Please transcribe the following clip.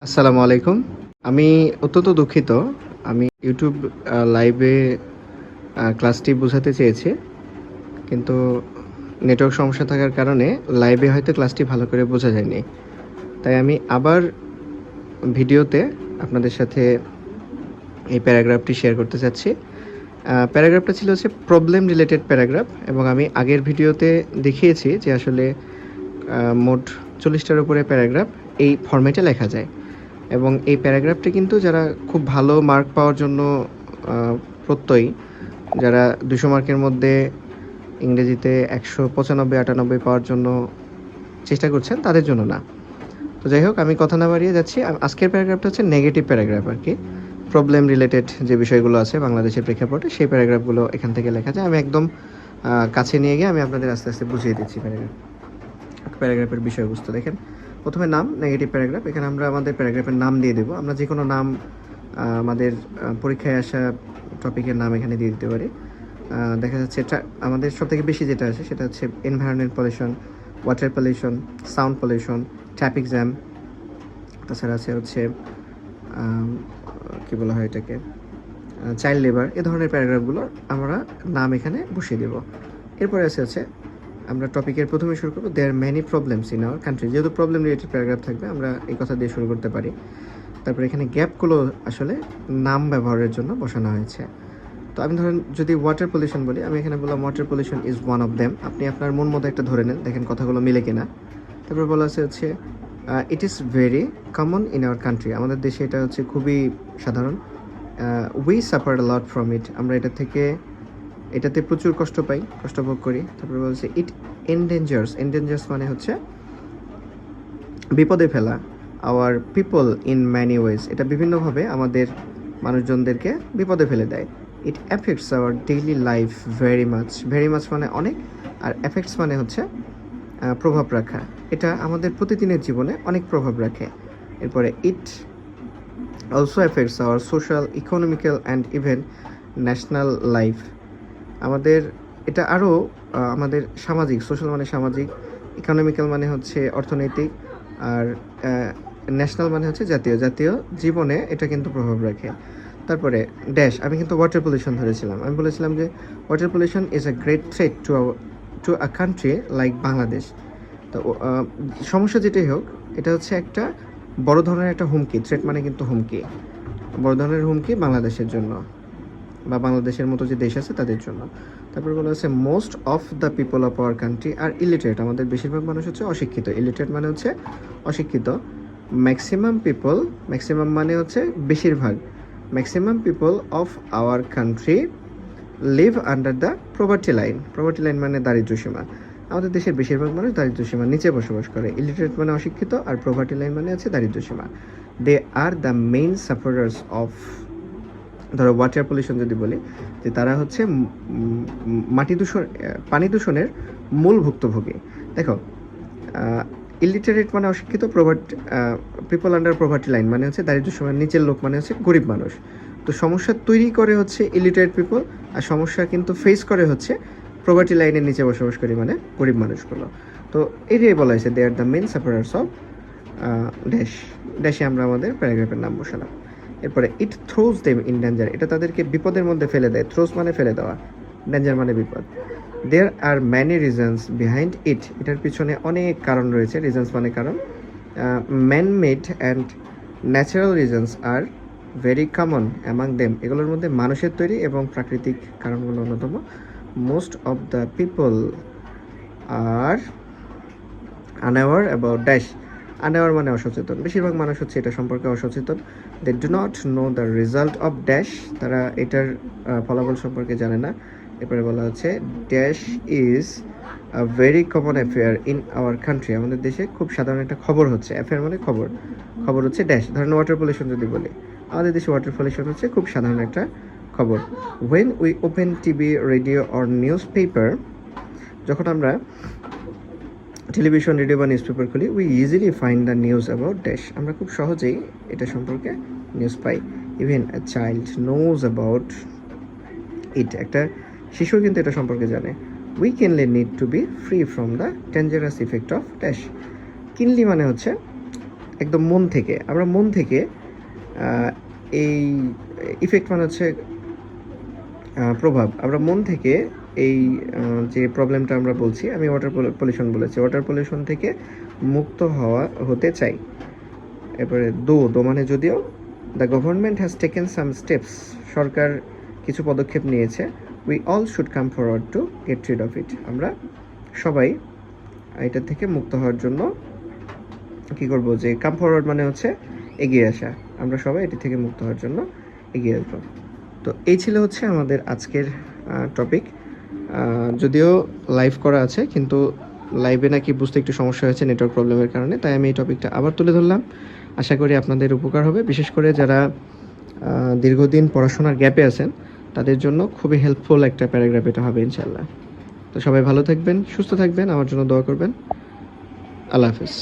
আসসালামু আলাইকুম। আমি অত্যন্ত দুঃখিত। আমি YouTube লাইভে ক্লাসটি বোঝাতে চেয়েছি। কিন্তু নেটওয়ার্ক সমস্যা থাকার কারণে লাইভে হয়তো ক্লাসটি ভালো করে বোঝা যায়নি। তাই আমি আবার ভিডিওতে আপনাদের সাথে এই প্যারাগ্রাফটি শেয়ার করতে চাচ্ছি। প্যারাগ্রাফটা ছিল হচ্ছে প্রবলেম রিলেটেড প্যারাগ্রাফ এবং আমি আগের ভিডিওতে দেখিয়েছি যে আসলে মোট 40 টার উপরে প্যারাগ্রাফ এই ফরম্যাটে লেখা যায়। এবং এই প্যারাগ্রাফটি কিন্তু যারা খুব ভালো মার্ক পাওয়ার জন্য প্রত্যয়ী, যারা 200 মার্কের মধ্যে ইংরেজিতে 195-98 পাওয়ার জন্য চেষ্টা করছেন তাদের জন্য না। তো যাই হোক, আমি কথা না বাড়িয়ে যাচ্ছি। আজকের প্যারাগ্রাফটা হচ্ছে নেগেটিভ প্যারাগ্রাফ আর কি। প্রবলেম রিলেটেড যে বিষয়গুলো আছে বাংলাদেশের প্রেক্ষাপটে সেই প্যারাগ্রাফগুলো এখান থেকে লেখা যায়। আমি একদম কাছে নিয়ে গিয়ে আমি আপনাদের আস্তে আস্তে বুঝিয়ে দিচ্ছি প্যারাগ্রাফের বিষয়বস্তু। দেখেন, প্রথমে নাম, নেগেটিভ প্যারাগ্রাফ। এখানে আমরা আমাদের প্যারাগ্রাফের নাম দিয়ে দেবো। আমরা যে কোনো নাম আমাদের পরীক্ষায় আসা টপিকের নাম এখানে দিয়ে দিতে পারি। দেখা যাচ্ছে এটা আমাদের সবথেকে বেশি যেটা আছে সেটা হচ্ছে environment pollution, water pollution, sound pollution, traffic jam, তাছাড়া আছে হচ্ছে কী বলা হয় এটাকে, চাইল্ড লেবার। এ ধরনের প্যারাগ্রাফগুলো আমরা নাম এখানে বসিয়ে দেব। এরপরে আছে আমরা টপিকের প্রথমে শুরু করবো there many problems in our country. যেহেতু প্রবলেম রিলেটেড প্যারাগ্রাফ থাকবে আমরা এই কথা দিয়ে শুরু করতে পারি। তারপরে এখানে গ্যাপগুলো আসলে নাম ব্যবহারের জন্য বসানো হয়েছে। তো আমি ধরেন যদি ওয়াটার পলিউশন বলি, আমি এখানে বললাম water pollution is one of them. আপনি আপনার মন মতো একটা ধরে নেন, দেখেন কথাগুলো মিলে কিনা। তারপর বলা হচ্ছে it is very common in our country. আমাদের দেশে এটা হচ্ছে খুবই সাধারণ। We suffer lot from it. আমরা এটাতে প্রচুর কষ্ট পাই, কষ্ট ভোগ করি। তারপরে বলছে ইট এন্ডেঞ্জার্স মানে হচ্ছে বিপদে ফেলা our people in many ways. এটা বিভিন্নভাবে আমাদের মানুষজনদেরকে বিপদে ফেলে দেয়। It affects our daily life very much মানে অনেক, আর অ্যাফেক্টস মানে হচ্ছে প্রভাব রাখা। এটা আমাদের প্রতিদিনের জীবনে অনেক প্রভাব রাখে। এরপরে it also affects hour social, economical and even national life. আমাদের এটা আরও আমাদের সামাজিক, সোশ্যাল মানে সামাজিক, ইকোনমিক্যাল মানে হচ্ছে অর্থনৈতিক, আর ন্যাশনাল মানে হচ্ছে জাতীয় জীবনে এটা কিন্তু প্রভাব রাখে। তারপরে ড্যাশ, আমি কিন্তু ওয়াটার পলিউশন ধরেছিলাম। আমি বলেছিলাম যে water pollution is a great threat to a country like Bangladesh. তো সমস্যা যেটাই হোক, এটা হচ্ছে একটা বড় ধরনের একটা হুমকি। থ্রেট মানে কিন্তু হুমকি, বড় ধরনের হুমকি বাংলাদেশের জন্য বা বাংলাদেশের মতো যে দেশ আছে তাদের জন্য। তারপর বলা হচ্ছে most of the people of our country are illiterate. আমাদের বেশিরভাগ মানুষ হচ্ছে অশিক্ষিত। ইলিটারেট মানে হচ্ছে অশিক্ষিত। ম্যাক্সিমাম মানে হচ্ছে বেশিরভাগ। Maximum people of our country leave under the poverty line মানে দারিদ্র্যসীমা। আমাদের দেশের বেশিরভাগ মানুষ দারিদ্র্যসীমার নিচে বসবাস করে। ইলিটারেট মানে অশিক্ষিত, আর প্রভার্টি লাইন মানে হচ্ছে দারিদ্র্যসীমা। They are the main sufferers of, ধরো ওয়াটার পলিউশন যদি বলি, যে তারা হচ্ছে পানি দূষণের মূল ভুক্তভোগী। দেখো, ইলিটারেট মানে অশিক্ষিত, পিপল আন্ডার প্রভার্টি লাইন মানে হচ্ছে দারিদ্র্যসীমার নিচের লোক মানে হচ্ছে গরিব মানুষ। তো সমস্যা তৈরি করে হচ্ছে ইলিটারেট পিপল, আর সমস্যা কিন্তু ফেস করে হচ্ছে প্রভার্টি লাইনের নিচে বসবাসকারী মানে গরিব মানুষগুলো। তো এটাই বলা হয়েছে they are the main sufferers of ড্যাশে আমরা আমাদের প্যারাগ্রাফের নাম বসালাম। এরপরে it throws them in danger. এটা তাদেরকে বিপদের মধ্যে ফেলে দেয়। থ্রোজ মানে ফেলে দেওয়া, ডেঞ্জার মানে বিপদ। There are many reasons behind it. এটার পিছনে অনেক কারণ রয়েছে। রিজনস মানে কারণ। Man made and natural reasons are very common among them. এগুলোর মধ্যে মানুষের তৈরি এবং প্রাকৃতিক কারণগুলো অন্যতম। Most of the people are unaware about dash. Unaware মানে অসচেতন। বেশিরভাগ মানুষ হচ্ছে এটা সম্পর্কে অসচেতন। They do not know the result of dash. তারা এটার ফলাফল সম্পর্কে জানে না। এরপরে বলা হচ্ছে dash is a very common affair in our country. আমাদের দেশে খুব সাধারণ একটা খবর হচ্ছে, অ্যাফেয়ার মানে খবর হচ্ছে ড্যাশ। ধরেন ওয়াটার পলিউশন যদি বলি, আমাদের দেশে ওয়াটার পলিউশন হচ্ছে খুব সাধারণ একটা খবর। When we open TV, radio or news paper, যখন আমরা টেলিভিশন, রেডিও বা নিউজ পেপার খুলি, we easily find the news about dash. আমরা খুব সহজেই এটা সম্পর্কে news pi. Even a child nose about it. একটা শিশু কিন্তু এটা সম্পর্কে জানে। উই কিনলি need to be free from the dangerous effect of dash. কিনলি মানে হচ্ছে একদম মন থেকে, আমরা মন থেকে এই ইফেক্ট মানে হচ্ছে প্রভাব, আমরা মন থেকে এই যে প্রবলেমটা আমরা বলছি, আমি ওয়াটার পলিউশন বলেছি, ওয়াটার পলিউশন থেকে মুক্ত হতে চাই। এরপরে দো মানে যদিও the government has taken some steps, সরকার কিছু পদক্ষেপ নিয়েছে, we all should come forward to get rid of it, আমরা সবাই এটা থেকে মুক্ত হওয়ার জন্য কী করব, যে কাম ফরওয়ার্ড মানে হচ্ছে এগিয়ে আসা, আমরা সবাই এটি থেকে মুক্ত হওয়ার জন্য এগিয়ে আসবো। তো এই ছিল হচ্ছে আমাদের আজকের টপিক। যদিও লাইভ করা আছে, কিন্তু লাইভে নাকি বুঝতে একটু সমস্যা হয়েছে নেটওয়ার্ক প্রবলেমের কারণে, তাই আমি এই টপিকটা আবার তুলে ধরলাম। আশা করি আপনাদের উপকার হবে, বিশেষ করে যারা দীর্ঘদিন পড়াশোনার গ্যাপে আছেন তাদের জন্য খুবই হেল্পফুল একটা প্যারাগ্রাফ এটা হবে ইনশাল্লাহ। তো সবাই ভালো থাকবেন, সুস্থ থাকবেন, আমার জন্য দোয়া করবেন। আল্লাহ হাফিজ।